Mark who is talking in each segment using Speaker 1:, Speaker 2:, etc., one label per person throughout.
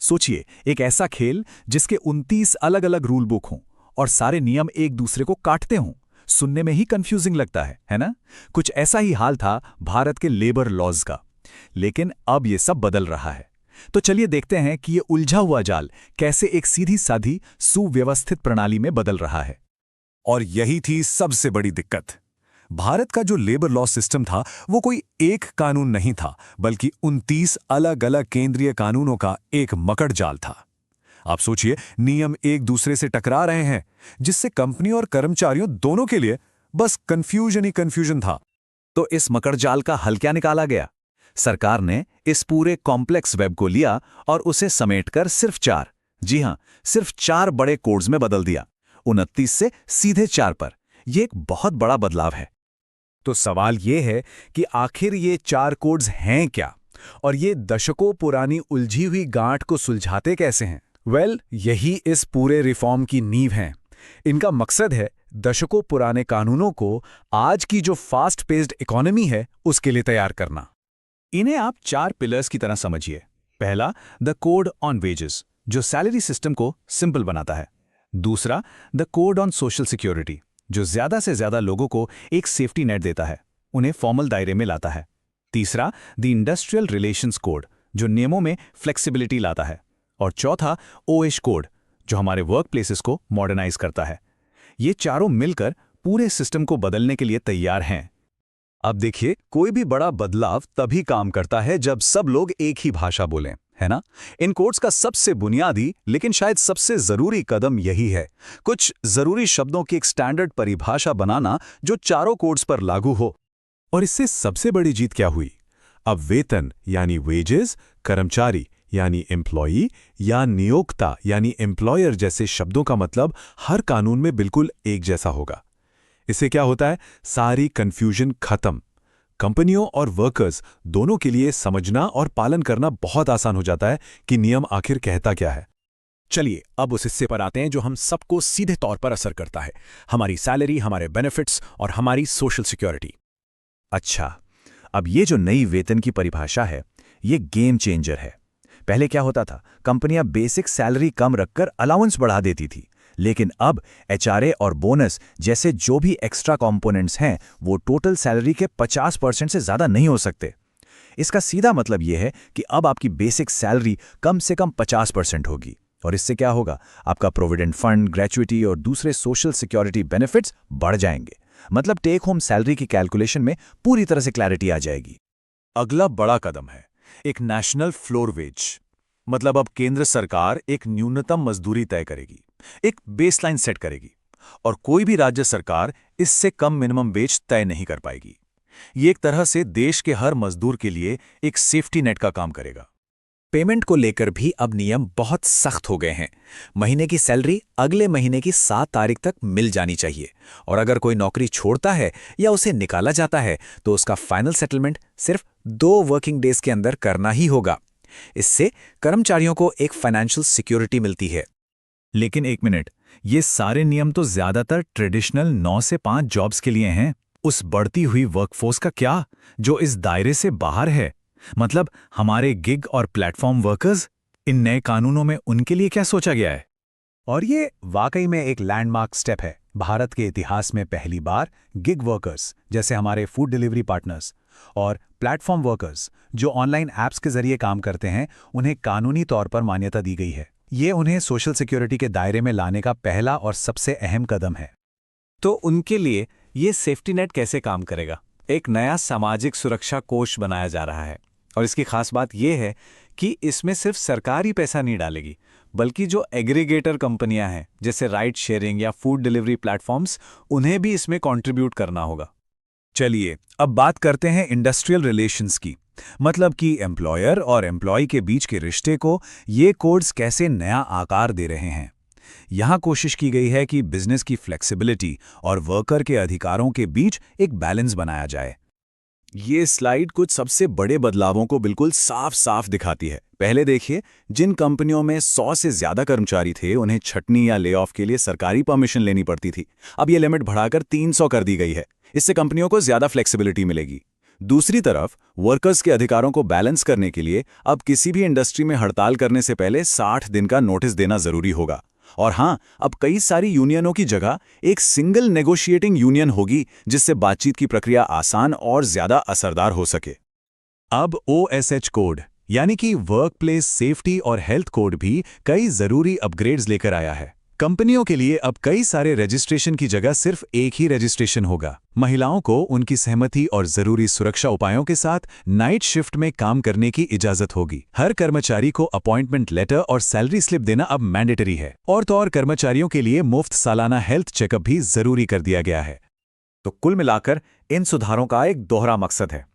Speaker 1: सोचिए, एक ऐसा खेल जिसके 29 अलग अलग रूल बुक हों और सारे नियम एक दूसरे को काटते हों। सुनने में ही कंफ्यूजिंग लगता है ना? कुछ ऐसा ही हाल था भारत के लेबर लॉज का। लेकिन अब ये सब बदल रहा है। तो चलिए देखते हैं कि ये उलझा हुआ जाल कैसे एक सीधी साधी सुव्यवस्थित प्रणाली में बदल रहा है।
Speaker 2: और यही थी सबसे बड़ी दिक्कत। भारत का जो लेबर लॉ सिस्टम था वो कोई एक कानून नहीं था, बल्कि 29 अलग अलग केंद्रीय कानूनों का एक मकड़ जाल था। आप सोचिए, नियम एक दूसरे से टकरा रहे हैं, जिससे कंपनी और कर्मचारियों दोनों के लिए बस कंफ्यूजन ही कंफ्यूजन था।
Speaker 1: तो इस मकड़ जाल का हल क्या निकाला गया? सरकार ने इस पूरे कॉम्प्लेक्स वेब को लिया और उसे समेटकर सिर्फ 4, जी हां, सिर्फ 4 बड़े कोड्स में बदल दिया। 29 से सीधे 4 पर। यह एक बहुत बड़ा बदलाव है।
Speaker 2: तो सवाल ये है कि आखिर ये 4 कोड्स हैं क्या, और ये दशकों पुरानी उलझी हुई गांठ को सुलझाते कैसे हैं? यही इस पूरे रिफॉर्म की नींव है। इनका मकसद है दशकों पुराने कानूनों को आज की जो फास्ट पेस्ड इकोनॉमी है उसके लिए तैयार करना।
Speaker 1: इन्हें आप 4 पिलर्स की तरह समझिए। पहला, द कोड ऑन वेजेस, जो सैलरी सिस्टम को सिंपल बनाता है। दूसरा, the code on social security, जो ज्यादा से ज्यादा लोगों को एक सेफ्टी नेट देता है, उन्हें फॉर्मल दायरे में लाता है। तीसरा, द इंडस्ट्रियल रिलेशंस कोड, जो नियमों में फ्लेक्सिबिलिटी लाता है। और चौथा, ओएश कोड, जो हमारे वर्क प्लेसेस को मॉडर्नाइज करता है। ये चारों मिलकर पूरे सिस्टम को बदलने के लिए तैयार हैं।
Speaker 2: अब देखिए, कोई भी बड़ा बदलाव तभी काम करता है जब सब लोग एक ही भाषा बोलें, है ना? इन कोड्स का सबसे बुनियादी लेकिन शायद सबसे जरूरी कदम यही है, कुछ जरूरी शब्दों की एक स्टैंडर्ड परिभाषा बनाना जो चारों कोड्स पर लागू हो। और इससे सबसे बड़ी जीत क्या हुई? अब वेतन यानी वेजेस, कर्मचारी यानी एम्प्लॉई, या नियोक्ता यानी एम्प्लॉयर जैसे शब्दों का मतलब हर कानून में बिल्कुल एक जैसा होगा। इससे क्या होता है? सारी कंफ्यूजन खत्म। कंपनियों और वर्कर्स दोनों के लिए समझना और पालन करना बहुत आसान हो जाता है कि नियम आखिर कहता क्या है।
Speaker 1: चलिए अब उस हिस्से पर आते हैं जो हम सबको सीधे तौर पर असर करता है, हमारी सैलरी, हमारे बेनिफिट्स और हमारी सोशल सिक्योरिटी। अच्छा, अब ये जो नई वेतन की परिभाषा है, ये गेम चेंजर है। पहले क्या होता था? कंपनियां बेसिक सैलरी कम रखकर अलाउंस बढ़ा देती थी, लेकिन अब एचआरए और बोनस जैसे जो भी एक्स्ट्रा कंपोनेंट्स हैं, वो टोटल सैलरी के 50% से ज्यादा नहीं हो सकते। इसका सीधा मतलब यह है कि अब आपकी बेसिक सैलरी कम से कम 50% होगी। और इससे क्या होगा? आपका प्रोविडेंट फंड, ग्रेच्युइटी और दूसरे सोशल सिक्योरिटी बेनिफिट्स बढ़ जाएंगे। मतलब टेक होम सैलरी की कैलकुलेशन में पूरी तरह से क्लैरिटी आ जाएगी।
Speaker 2: अगला बड़ा कदम है एक नेशनल फ्लोर वेज। मतलब अब केंद्र सरकार एक न्यूनतम मजदूरी तय करेगी, एक बेसलाइन सेट करेगी, और कोई भी राज्य सरकार इससे कम मिनिमम वेज तय नहीं कर पाएगी। ये एक तरह से देश के हर मजदूर के लिए एक सेफ्टी नेट का काम करेगा।
Speaker 1: पेमेंट को लेकर भी अब नियम बहुत सख्त हो गए हैं। महीने की सैलरी अगले महीने की 7 तारीख तक मिल जानी चाहिए, और अगर कोई नौकरी छोड़ता है या उसे निकाला जाता है तो उसका फाइनल सेटलमेंट सिर्फ 2 वर्किंग डेज के अंदर करना ही होगा। इससे कर्मचारियों को एक फाइनेंशियल सिक्योरिटी मिलती है।
Speaker 2: लेकिन एक मिनट, ये सारे नियम तो ज्यादातर ट्रेडिशनल 9 से 5 जॉब्स के लिए हैं। उस बढ़ती हुई वर्कफोर्स का क्या, जो इस दायरे से बाहर है? मतलब हमारे गिग और प्लेटफॉर्म वर्कर्स, इन नए कानूनों में उनके लिए क्या सोचा गया है?
Speaker 1: और ये वाकई में एक लैंडमार्क स्टेप है। भारत के इतिहास में पहली बार गिग वर्कर्स, जैसे हमारे फूड डिलीवरी पार्टनर्स, और प्लेटफॉर्म वर्कर्स जो ऑनलाइन ऐप्स के जरिए काम करते हैं, उन्हें कानूनी तौर पर मान्यता दी गई है। ये उन्हें सोशल सिक्योरिटी के दायरे में लाने का पहला और सबसे अहम कदम है।
Speaker 2: तो उनके लिए ये सेफ्टी नेट कैसे काम करेगा? एक नया सामाजिक सुरक्षा कोष बनाया जा रहा है, और इसकी खास बात यह है कि इसमें सिर्फ सरकार ही पैसा नहीं डालेगी, बल्कि जो एग्रीगेटर कंपनियां हैं जैसे राइड शेयरिंग या फूड डिलीवरी प्लेटफॉर्म्स, उन्हें भी इसमें कंट्रीब्यूट करना होगा।
Speaker 1: चलिए अब बात करते हैं इंडस्ट्रियल रिलेशंस की। मतलब कि एम्प्लॉयर और एम्प्लॉय के बीच के रिश्ते को ये कोड्स कैसे नया आकार दे रहे हैं। यहाँ कोशिश की गई है कि बिजनेस की फ्लेक्सिबिलिटी और वर्कर के अधिकारों के बीच एक बैलेंस बनाया जाए। ये स्लाइड कुछ सबसे बड़े बदलावों को बिल्कुल साफ साफ दिखाती है। पहले देखिए, जिन कंपनियों में 100 से ज्यादा कर्मचारी थे, उन्हें छटनी या ले ऑफ के लिए सरकारी परमिशन लेनी पड़ती थी। अब ये लिमिट बढ़ाकर 300 कर दी गई है। इससे कंपनियों को ज्यादा फ्लेक्सिबिलिटी मिलेगी।
Speaker 2: दूसरी तरफ वर्कर्स के अधिकारों को बैलेंस करने के लिए अब किसी भी इंडस्ट्री में हड़ताल करने से पहले 60 दिन का नोटिस देना जरूरी होगा। और हाँ, अब कई सारी यूनियनों की जगह एक सिंगल नेगोशिएटिंग यूनियन होगी, जिससे बातचीत की प्रक्रिया आसान और ज्यादा असरदार हो सके। अब OSH कोड यानी कि वर्कप्लेस सेफ्टी और हेल्थ कोड भी कई जरूरी अपग्रेड्स लेकर आया है। कंपनियों के लिए अब कई सारे रजिस्ट्रेशन की जगह सिर्फ एक ही रजिस्ट्रेशन होगा। महिलाओं को उनकी सहमति और जरूरी सुरक्षा उपायों के साथ नाइट शिफ्ट में काम करने की इजाजत होगी। हर कर्मचारी को अपॉइंटमेंट लेटर और सैलरी स्लिप देना अब मैंडेटरी है। और तो और कर्मचारियों के लिए मुफ्त सालाना हेल्थ चेकअप भी जरूरी कर दिया गया है।
Speaker 1: तो कुल मिलाकर इन सुधारों का एक दोहरा मकसद है।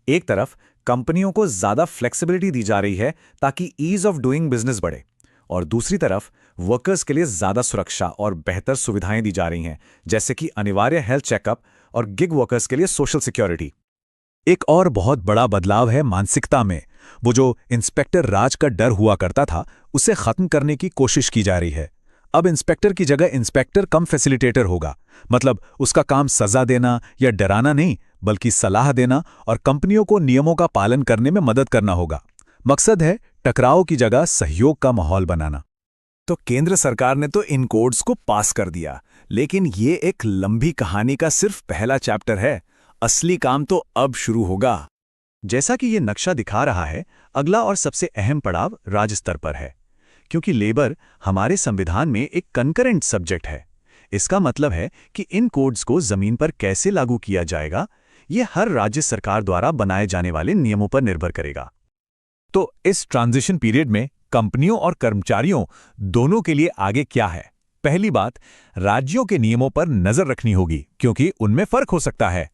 Speaker 1: एक तरफ कंपनियों को ज्यादा फ्लेक्सिबिलिटी दी जा रही है ताकि ईज ऑफ डूइंग बिजनेस बढ़े, और दूसरी तरफ वर्कर्स के लिए ज्यादा सुरक्षा और बेहतर सुविधाएं दी जा रही हैं, जैसे कि अनिवार्य हेल्थ चेकअप और गिग वर्कर्स के लिए सोशल सिक्योरिटी।
Speaker 2: एक और बहुत बड़ा बदलाव है मानसिकता में। वो जो इंस्पेक्टर राज का डर हुआ करता था, उसे खत्म करने की कोशिश की जा रही है। अब इंस्पेक्टर की जगह इंस्पेक्टर कम फैसिलिटेटर होगा। मतलब उसका काम सजा देना या डराना नहीं, बल्कि सलाह देना और कंपनियों को नियमों का पालन करने में मदद करना होगा। मकसद है टकराव की जगह सहयोग का माहौल बनाना।
Speaker 1: तो केंद्र सरकार ने तो इन कोड्स को पास कर दिया, लेकिन ये एक लंबी कहानी का सिर्फ पहला चैप्टर है। असली काम तो अब शुरू होगा।
Speaker 2: जैसा कि ये नक्शा दिखा रहा है, अगला और सबसे अहम पड़ाव राज्य स्तर पर है, क्योंकि लेबर हमारे संविधान में एक कंकरेंट सब्जेक्ट है। इसका मतलब है कि इन कोड्स को जमीन पर कैसे लागू किया जाएगा, ये हर राज्य सरकार द्वारा बनाए जाने वाले नियमों पर निर्भर करेगा।
Speaker 1: तो इस ट्रांजिशन पीरियड में कंपनियों और कर्मचारियों दोनों के लिए आगे क्या है? पहली बात, राज्यों के नियमों पर नजर रखनी होगी, क्योंकि उनमें फर्क हो सकता है।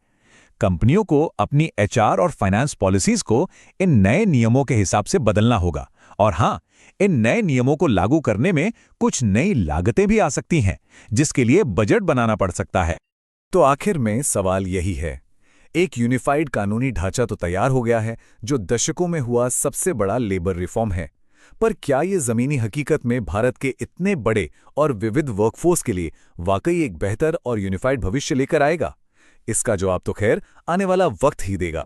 Speaker 1: कंपनियों को अपनी HR और फाइनेंस पॉलिसीज को इन नए नियमों के हिसाब से बदलना होगा। और हाँ, इन नए नियमों को लागू करने में कुछ नई लागतें भी आ सकती हैं, जिसके लिए बजट बनाना पड़ सकता है। तो आखिर में सवाल यही है, एक यूनिफाइड कानूनी ढांचा तो तैयार हो गया है, जो दशकों में हुआ सबसे बड़ा लेबर रिफॉर्म है, पर क्या ये जमीनी हकीकत में भारत के इतने बड़े और विविध वर्कफोर्स के लिए वाकई एक बेहतर और यूनिफाइड भविष्य लेकर आएगा? इसका जवाब तो खैर आने वाला वक्त ही देगा।